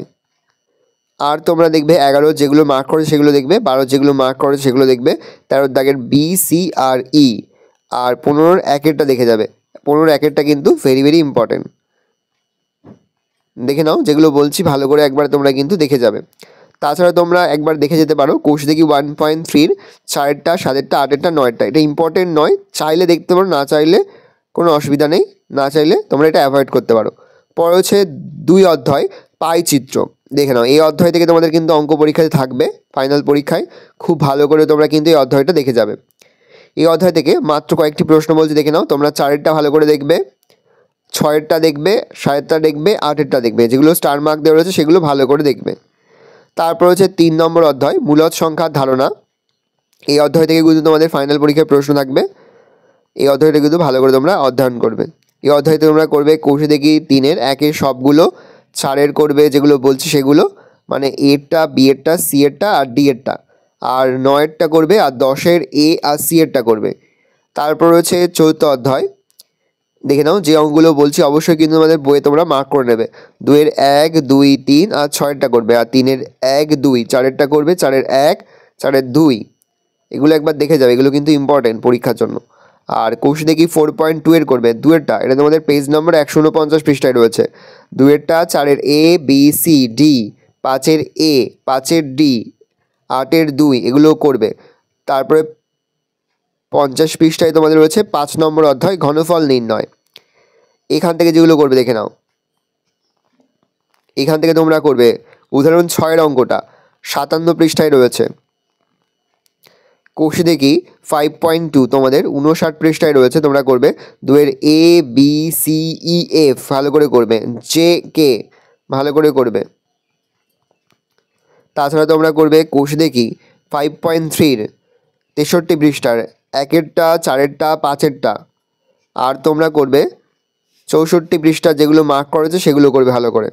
আর তোমরা দেখবে 11 যেগুলো মার্ক করে সেগুলো দেখবে, 12 যেগুলো মার্ক করে সেগুলো দেখবে, 13 দাগের বি, সি আর ই, আর 15-র 1-এরটা দেখে যাবে। 15-র 1-এরটা কিন্তু ভেরি ভেরি ইম্পর্টেন্ট। দেখে নাও, যেগুলো বলছি ভালো করে একবার তোমরা কিন্তু দেখে যাবে। তাছাড়া তোমরা একবার দেখে যেতে পারো কোষ দেখি 1.3-র 4-এরটা, 7-এরটা, 8-এরটা, 9-এরটা। এটা ইম্পর্টেন্ট নয়, চাইলে দেখতে পারো, না চাইলে কোনো অসুবিধা নেই, না চাইলে তোমরা এটা অ্যাভয়েড করতে পারো। পরে হচ্ছে 2 অধ্যায় পাই চিত্র। দেখে নাও, এই অধ্যায় থেকে তোমাদের কিন্তু অঙ্ক পরীক্ষাতে থাকবে ফাইনাল পরীক্ষায়। খুব ভালো করে তোমরা কিন্তু এই অধ্যায়টা দেখে যাবে। এই অধ্যায় থেকে মাত্র কয়েকটি প্রশ্ন বলছি, দেখে নাও। তোমরা 4-এরটা ভালো করে দেখবে, 6-এরটা দেখবে, 7-এরটা দেখবে, 8-এরটা দেখবে, যেগুলো স্টার মার্ক দেওয়া রয়েছে সেগুলো ভালো করে দেখবে। তারপর হচ্ছে 3 নম্বর অধ্যায় মূলদ সংখ্যার ধারণা। এই অধ্যায় থেকে কিন্তু তোমাদের ফাইনাল পরীক্ষার প্রশ্ন থাকবে। এই অধ্যায়টা কিন্তু ভালো করে তোমরা অধ্যয়ন করবে। এই অধ্যায়তে তোমরা করবে কোষে দেখি 3-এর 1-এর সবগুলো, 4-এর করবে যেগুলো বলছি সেগুলো, মানে এরটা, বি-এরটা, সি-এরটা আর ডি-এরটা, আর 9-এরটা করবে, আর 10-এর এ আর সি-এরটা করবে। তারপর হচ্ছে 4র্থ অধ্যায়। দেখে নাও, যে অঙ্কগুলো বলছি অবশ্যই কিন্তু তোমাদের বইয়ে তোমরা মার্ক করে নেবে। 2-এর 1, 2, 3 আর 6-এরটা করবে, আর 3-এর 1, 2, 4-এরটা করবে, 4-এর 1, 4-এর 2, এগুলো একবার দেখে যাবে, এগুলো কিন্তু ইম্পর্টেন্ট পরীক্ষার জন্য। আর কোষ দেখি 4.2-এর করবে 2-এরটা, এটা তোমাদের পেজ নম্বর 149 পৃষ্ঠায় রয়েছে। 2-এরটা 4-এর এ, বি, সি, ডি, 5-এর এ, 5-এর ডি, 8-এর 2, এগুলো করবে। তারপরে 50 পৃষ্ঠায় তোমাদের রয়েছে 5 নম্বর অধ্যায় ঘনফল নির্ণয়। এখান থেকে যেগুলো করবে দেখে নাও, এখান থেকে তোমরা করবে উদাহরণ 6-এর অঙ্কটা 57 পৃষ্ঠায় রয়েছে। কোষে দেখি 5.2 তোমাদের 59 পৃষ্ঠায় রয়েছে, তোমরা করবে। 2-এর এ, বি, সি, ই, এফ ভালো করে করবে, জে, কে ভালো করে করবে। তাছাড়া তোমরা করবে কোষে দেখি 5.3-র 63 পৃষ্ঠার 1-এরটা, 4-এরটা, 5-এরটা, আর তোমরা করবে 64 পৃষ্ঠা যেগুলো মার্ক করেছে সেগুলো করবে ভালো করে।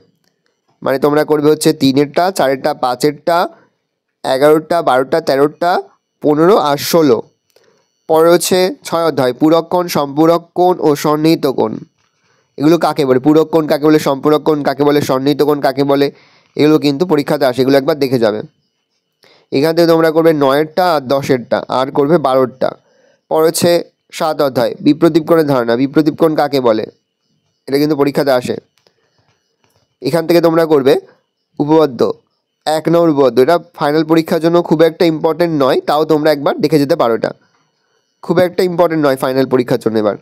মানে তোমরা করবে হচ্ছে 3-এরটা, 4-এরটা, 5-এরটা, 11টা, 12টা, 13টা, 15 আর 16। পরে হচ্ছে 6 অধ্যায় পূরক কোণ, সম্পূরক কোণ ও সন্নিহিত কোণ। এগুলো কাকে বলে, পূরক কোণ কাকে বলে, সম্পূরক কোণ কাকে বলে, সন্নিহিত কোণ কাকে বলে, এগুলো কিন্তু পরীক্ষাতে আসে, এগুলো একবার দেখে যাবে। এখান থেকে তোমরা করবে 9-এরটা আর 10-এরটা, আর করবে 12-টা। পরে হচ্ছে 7 অধ্যায় বিপ্রদীপ কোণের ধারণা। বিপ্রদীপ কোণ কাকে বলে, এটা কিন্তু পরীক্ষাতে আসে। এখান থেকে তোমরা করবে উপপাদ্য, 1 নম্বর উপপাদ্য। এটা ফাইনাল পরীক্ষার জন্য খুব একটা ইম্পর্টেন্ট নয়, তাও তোমরা একবার দেখে যেতে পারো, এটা খুব একটা ইম্পর্টেন্ট নয় ফাইনাল পরীক্ষার জন্য। এবার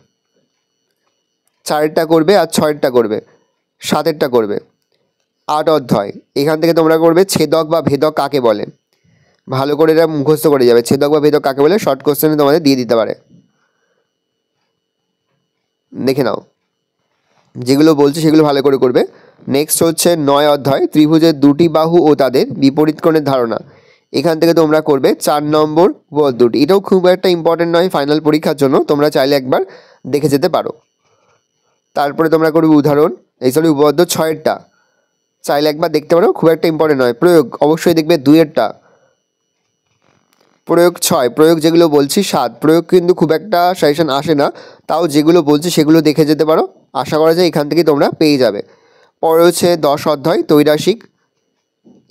4-এরটা করবে, আর 6-এরটা করবে, 7-এরটা করবে। 8 অধ্যায়, এখান থেকে তোমরা করবে ছেদক বা ভেদক কাকে বলে। ভালো করে এটা মুখস্থ করে যাবে, ছেদক বা ভেদক কাকে বলে, শর্ট কোশ্চেনে তোমাদের দিয়ে দিতে পারে। দেখে নাও, যেগুলো বলছি সেগুলো ভালো করে করবে। নেক্সট হচ্ছে 9 অধ্যায় ত্রিভুজের 2টি বাহু ও তাদের বিপরীত কোণের ধারণা। এখান থেকে তোমরা করবে 4 নম্বর উপপাদ্যটি। এটাও খুব একটা ইম্পর্টেন্ট নয় ফাইনাল পরীক্ষার জন্য, তোমরা চাইলে একবার দেখে যেতে পারো। তারপরে তোমরা করবে উদাহরণ, উপপাদ্য 6-এরটা চাইলে একবার দেখতে পারো, খুব একটা ইম্পর্টেন্ট নয়। প্রয়োগ অবশ্যই দেখবে 2-এরটা, প্রয়োগ 6, প্রয়োগ যেগুলো বলছি 7, প্রয়োগ কিন্তু খুব একটা সাজেশন আসে না, তাও যেগুলো বলছি সেগুলো দেখে যেতে পারো, আশা করা যায় এখান থেকে তোমরা পেয়ে যাবে। পরে হচ্ছে 10 অধ্যায় ত্রৈরাশিক।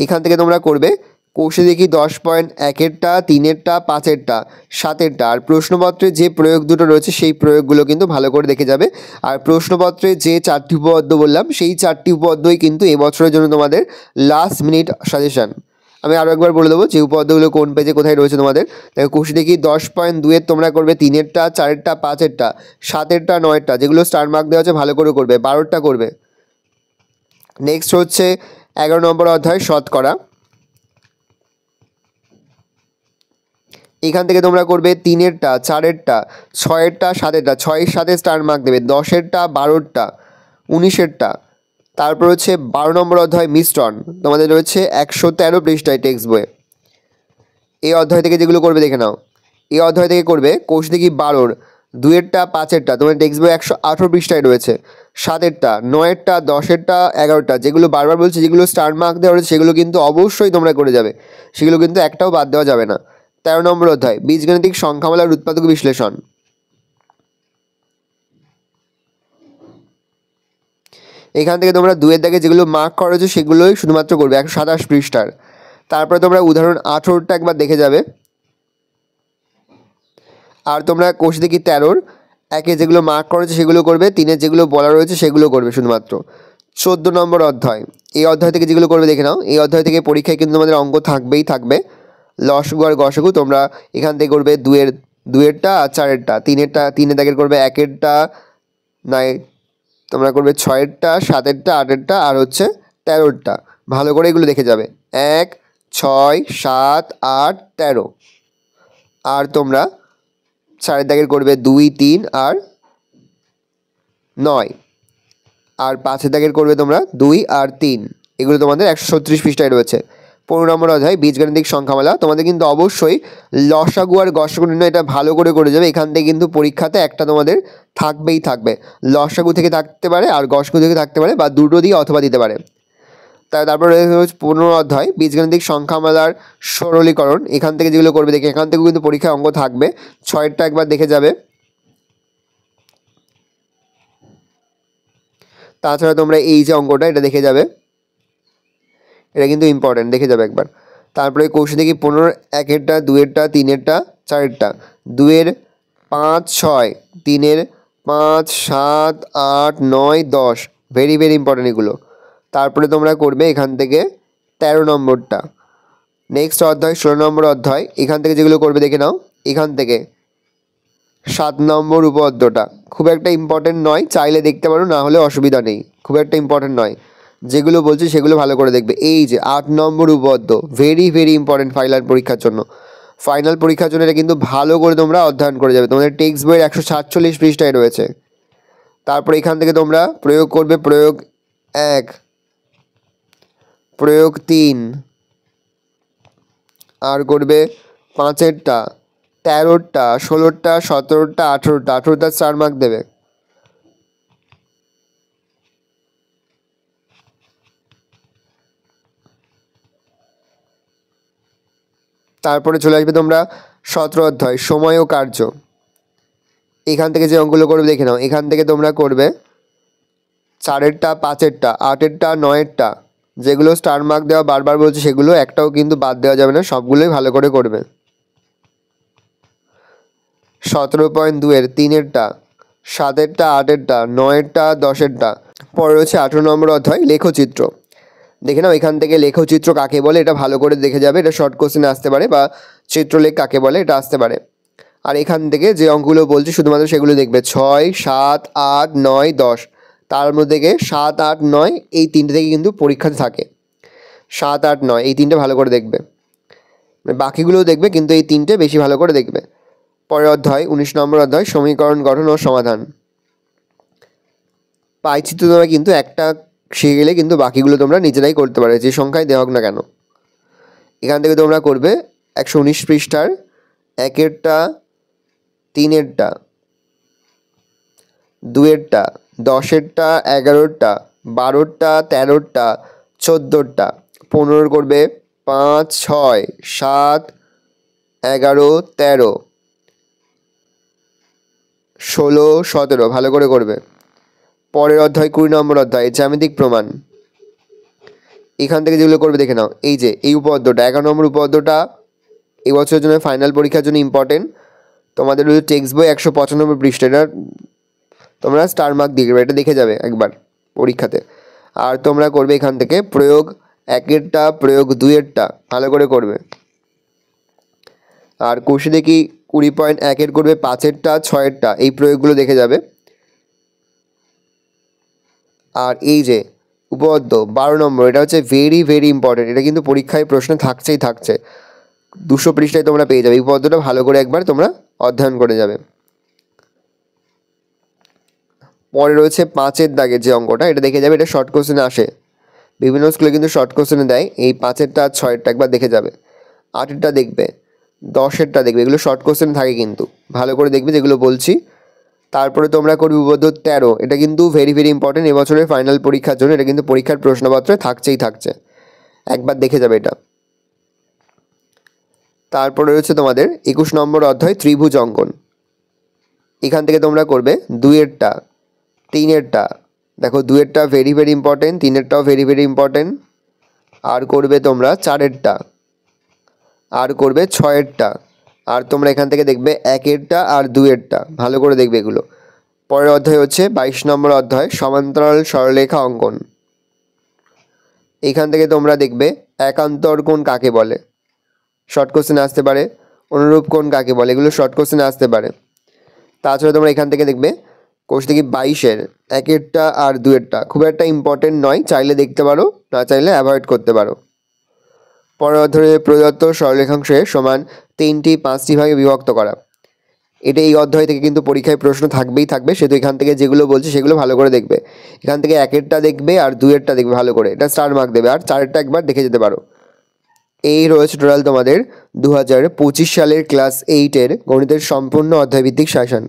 এখান থেকে তোমরা করবে কোষে দেখি 10.1-এরটা, 3-এরটা, 5-এরটা, 7-এরটা, আর প্রশ্নপত্রে যে প্রয়োগ দুটো রয়েছে সেই প্রয়োগগুলো কিন্তু ভালো করে দেখে যাবে। আর প্রশ্নপত্রে যে 4টি উপপাদ্য বললাম সেই 4টি উপপাদ্যই কিন্তু এবছরের জন্য তোমাদের লাস্ট মিনিট সাজেশান। আমি আরও একবার বলে দেবো যে উপপাদ্যগুলো কোন পেজে কোথায় রয়েছে তোমাদের। দেখো কোষে দেখি 10.2-এর তোমরা করবে 3-এরটা, 4-এরটা, 5-এরটা, 7-এরটা, 9-এরটা, যেগুলো স্টার মার্ক দেওয়া আছে ভালো করে করবে, 12টা করবে। নেক্সট হচ্ছে 11 নম্বর অধ্যায় শতকরা। এখান থেকে তোমরা করবে 3-এরটা, 4-এরটা, 6-এরটা, 7-এরটা, 6-এর সাথে স্টার মার্ক দেবে, 10-এরটা, 12টা, 19-এরটা। তারপর হচ্ছে 12 নম্বর অধ্যায় মিশ্রণ, তোমাদের রয়েছে 113 পৃষ্ঠায় টেক্সট বইয়ে। এই অধ্যায় থেকে যেগুলো করবে দেখে নাও। এই অধ্যায় থেকে করবে কোষ দেখি 12-র 2-এরটা, 5-এরটা, তোমার টেক্সট বই 118 পৃষ্ঠায় রয়েছে, 7-এরটা, 9-এরটা, 10-এরটা, 11টা, যেগুলো বারবার বলছে যেগুলো স্টার মার্ক দেওয়া রয়েছে সেগুলো কিন্তু অবশ্যই তোমরা করে যাবে, সেগুলো কিন্তু একটাও বাদ দেওয়া যাবে না। 13 নম্বর অধ্যায় বীজগাণিতিক সংখ্যামালার উৎপাদক বিশ্লেষণ। এখান থেকে তোমরা 2-এর দাগে যেগুলো মার্ক করা হয়েছে সেগুলোই শুধুমাত্র করবে, 127 পৃষ্ঠার। তারপরে তোমরা উদাহরণ 18টা একবার দেখে যাবে। আর তোমরা কোষ দেখি 13-র 1-এ যেগুলো মার্ক করা হয়েছে সেগুলো করবে, 3-এর যেগুলো বলা রয়েছে সেগুলো করবে শুধুমাত্র। 14 নম্বর অধ্যায়, এই অধ্যায় থেকে যেগুলো করবে দেখে নাও। এই অধ্যায় থেকে পরীক্ষায় কিন্তু তোমাদের অঙ্ক থাকবেই থাকবে, লসগু আর গসগু। তোমরা এখান থেকে করবে 2-এরটা আর 4-এরটা, 3-এর দাগের করবে 1-এরটা, নাই তোমরা করবে 6-এরটা, 7-এরটা, 8-এরটা আর হচ্ছে 13-টা। ভালো করে এগুলো দেখে যাবে, 1, 6, 7, 8, 13। আর তোমরা 4-এর দাগের করবে 2, 3 আর 9। আর 5-এর দাগের করবে তোমরা 2 আর 3। এগুলো তোমাদের 136 পৃষ্ঠায় রয়েছে। 15 নম্বর অধ্যায় বীজগাণিতিক সংখ্যামালা। তোমাদের কিন্তু অবশ্যই লসাগু আর গসাগু নির্ণয় এটা ভালো করে যাবে। এখান থেকে কিন্তু পরীক্ষাতে একটা তোমাদের থাকবেই থাকবে, লসাগু থেকে থাকতে পারে আর গসাগু থেকে থাকতে পারে, বা দুটো দিয়ে অথবা দিতে পারে। তারপরে রয়েছে 15 অধ্যায় বীজগাণিতিক সংখ্যামালার সরলীকরণ। এখান থেকে যেগুলো করবে দেখে এখান থেকেও কিন্তু পরীক্ষায় অঙ্ক থাকবে। 6-এরটা একবার দেখে যাবে। তাছাড়া তোমরা এই যে অঙ্কটা এটা দেখে যাবে, এটা কিন্তু ইম্পর্টেন্ট, দেখে যাবে একবার। তারপরে কোষ দেখি 15-র 1-এরটা, 2-এরটা, 3-এরটা, 4-এরটা, 2-এর 5, 6, 3-এর 5, 7, 8, 9, 10, ভেরি ইম্পর্টেন্ট এগুলো। তারপরে তোমরা করবে এখান থেকে 13 নম্বরটা। নেক্সট অধ্যায় 16 নম্বর অধ্যায়। এখান থেকে যেগুলো করবে দেখে নাও। এখান থেকে 7 নম্বর উপপাদ্যটা খুব একটা ইম্পর্টেন্ট নয়, চাইলে দেখতে পারো, না হলে অসুবিধা নেই, খুব একটা ইম্পর্টেন্ট নয়। যেগুলো বলছি সেগুলো ভালো করে দেখবে। এই যে 8 নম্বর উপপাদ্য, ভেরি ইম্পর্টেন্ট ফাইনাল পরীক্ষার জন্য। এটা কিন্তু ভালো করে তোমরা অধ্যয়ন করে যাবে, তোমাদের টেক্সট বইয়ের 147 পৃষ্ঠায় রয়েছে। তারপর এখান থেকে তোমরা প্রয়োগ করবে, প্রয়োগ 1, প্রয়োগ 3, আর করবে 5-এরটা, 13-টা, 16-টা, 17-টা, 18-টা 4 মার্ক দেবে। তারপরে চলে আসবে তোমরা 17 অধ্যায় সময় ও কার্য। এখান থেকে যে অঙ্কগুলো করবে দেখে নাও। এখান থেকে তোমরা করবে 4-এরটা, 5-এরটা, 8-এরটা, 9-এরটা, যেগুলো স্টার মার্ক দেওয়া বারবার বলছে সেগুলো একটাও কিন্তু বাদ দেওয়া যাবে না, সবগুলোই ভালো করে করবে। 17.2-এর 3-এরটা, 7-এরটা, 8-এরটা, 9-এরটা, 10-এরটা। পরে রয়েছে 18 নম্বর অধ্যায় লেখচিত্র। দেখে নাও এখান থেকে লেখচিত্র কাকে বলে এটা ভালো করে দেখে যাবে, এটা শর্ট কোশ্চেনে আসতে পারে, বা চিত্রলেখ কাকে বলে এটা আসতে পারে। আর এখান থেকে যে অঙ্কগুলো বলছি শুধুমাত্র সেগুলো দেখবে, 6, 7, 8, 9, 10। তার মধ্যে থেকে 7, 8, 9 এই তিনটে থেকে কিন্তু পরীক্ষাতে থাকে। 7, 8, 9 এই তিনটে ভালো করে দেখবে, বাকিগুলোও দেখবে কিন্তু এই তিনটে বেশি ভালো করে দেখবে। পরের অধ্যায় 19 নম্বর অধ্যায় সমীকরণ গঠন ও সমাধান। পাইচিত্র তোমরা কিন্তু একটা শিখে গেলে কিন্তু বাকিগুলো তোমরা নিজেরাই করতে পারবে, যে সংখ্যায় দেওয়া হোক না কেন। এখান থেকে তোমরা করবে 119 পৃষ্ঠার 1-এরটা, 3-এরটা, 2-এরটা, 10-এরটা, 11-টা, 12-টা, 13-টা, 14-টা, 15 করবে 5, 6, 7, 11, 13, 16, 17 ভালো করে করবে। পরের অধ্যায় 20 নম্বর অধ্যায় জ্যামিতিক প্রমাণ। এখান থেকে যেগুলো করবে দেখে নাও। এই যে এই উপপাদ্যটা 11 নম্বর উপপাদ্যটা এই বছরের জন্য ফাইনাল পরীক্ষার জন্য ইম্পর্টেন্ট। তোমাদের টেক্সট বই 195 পৃষ্ঠা, এটা তোমরা স্টার মার্ক দিয়ে দেবে, এটা দেখে যাবে একবার পরীক্ষাতে। আর তোমরা করবে এখান থেকে প্রয়োগ 1-এরটা প্রয়োগ 2-এরটা ভালো করে করবে। আর কোষে দেখি 20.1-এর করবে 5-এরটা 6-এরটা, এই প্রয়োগগুলো দেখে যাবে। আর এই যে উপপাদ্য 12 নম্বর, এটা হচ্ছে ভেরি ভেরি ইম্পর্টেন্ট, এটা কিন্তু পরীক্ষায় প্রশ্ন থাকছে 200 পৃষ্ঠায় তোমরা পেয়ে যাবে। এই উপপাদ্যটা ভালো করে একবার তোমরা অধ্যয়ন করে যাবে। পরে রয়েছে 5-এর দাগের যে অঙ্কটা, এটা দেখে যাবে, এটা শর্ট কোশ্চেনে আসে, বিভিন্ন স্কুলে কিন্তু শর্ট কোশ্চেনে দেয়। এই 5-এরটা আর 6-এরটা একবার দেখে যাবে। 8-এরটা দেখবে, 10-এরটা দেখবে, এগুলো শর্ট কোশ্চেন থাকে কিন্তু ভালো করে দেখবে যেগুলো বলছি। তারপরে তোমরা করবে উপপাদ্য 13, এটা কিন্তু ভেরি ভেরি ইম্পর্টেন্ট এবছরের ফাইনাল পরীক্ষার জন্য, এটা কিন্তু পরীক্ষার প্রশ্নপত্রে থাকছে, একবার দেখে যাবে এটা। তারপরে রয়েছে তোমাদের 21 নম্বর অধ্যায় ত্রিভুজ অঙ্কন, এখান থেকে তোমরা করবে 2-এরটা 3-এরটা, দেখো 2-এরটা ভেরি ভেরি ইম্পর্টেন্ট, 3-এরটাও ভেরি ভেরি ইম্পর্টেন্ট, আর করবে তোমরা 4-এরটা, আর করবে 6-এরটা, আর তোমরা এখান থেকে দেখবে 1-এরটা আর 2-এরটা, ভালো করে দেখবে এগুলো। পরের অধ্যায় হচ্ছে 22 নম্বর অধ্যায় সমান্তরাল সরলরেখা অঙ্কন, এখান থেকে তোমরা দেখবে একান্তর কোণ কাকে বলে, শর্ট কোশ্চেন আসতে পারে, অনুরূপ কোণ কাকে বলে, এগুলো শর্ট কোশ্চেন আসতে পারে। তাছাড়া তোমরা এখান থেকে দেখবে কোষ থেকে 22-এর 1-এরটা আর 2-এরটা খুব একটা ইম্পর্টেন্ট নয়, চাইলে দেখতে পারো, না চাইলে অ্যাভয়েড করতে পারো। পরের অধ্যায়ে প্রদত্ত সরলরেখাংশে সমান 3টি 5টি ভাগে বিভক্ত করা, এটা এই অধ্যায় থেকে কিন্তু পরীক্ষায় প্রশ্ন থাকবে, সেহেতু এখান থেকে যেগুলো বলছি সেগুলো ভালো করে দেখবে। এখান থেকে 1-এরটা দেখবে আর 2-এরটা দেখবে ভালো করে, এটা স্টার মার্ক দেবে, আর 4-এরটা একবার দেখে যেতে পারো। এই রয়েছে টোটাল তোমাদের 2025 সালের ক্লাস 8-এর গণিতের সম্পূর্ণ অধ্যায়ভিত্তিক সাজেশন।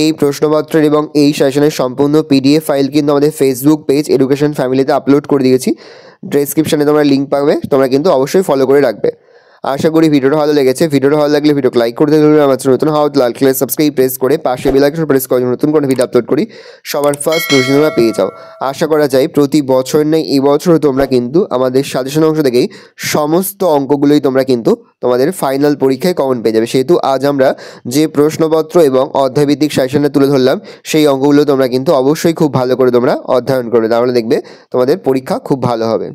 এই প্রশ্নপত্রের এবং এই সাজেশনের সম্পূর্ণ PDF ফাইল কিন্তু আমাদের ফেসবুক পেজ এডুকেশন ফ্যামিলিতে আপলোড করে দিয়েছি, ডেসক্রিপশনে তোমরা লিঙ্ক পাবে, তোমরা কিন্তু অবশ্যই ফলো করে রাখবে। আশা করি ভিডিওটা ভালো লেগেছে, ভিডিওটা ভালো লাগলে ভিডিওকে লাইক করতে ভুলবে না, আমার নতুন হওয়া লাল কালার সাবস্ক্রাইব প্রেস করে পাশে বেল আইকন প্রেস করে নতুন কোনো ভিডিও আপলোড করি সবার ফার্স্ট নোটিফিকেশন তোমরা পেয়ে যাও। আশা করা যায় প্রতি বছর নেই এই বছরও তোমরা কিন্তু আমাদের সাজেশন অংশ থেকেই সমস্ত অঙ্কগুলোই তোমরা কিন্তু তোমাদের ফাইনাল পরীক্ষায় কমন পেয়ে যাবে। সেহেতু আজ আমরা যে প্রশ্নপত্র এবং অধ্যায়ভিত্তিক সাজেশনে তুলে ধরলাম সেই অঙ্কগুলো তোমরা কিন্তু অবশ্যই খুব ভালো করে তোমরা অধ্যয়ন করবে, তাহলে দেখবে তোমাদের পরীক্ষা খুব ভালো হবে।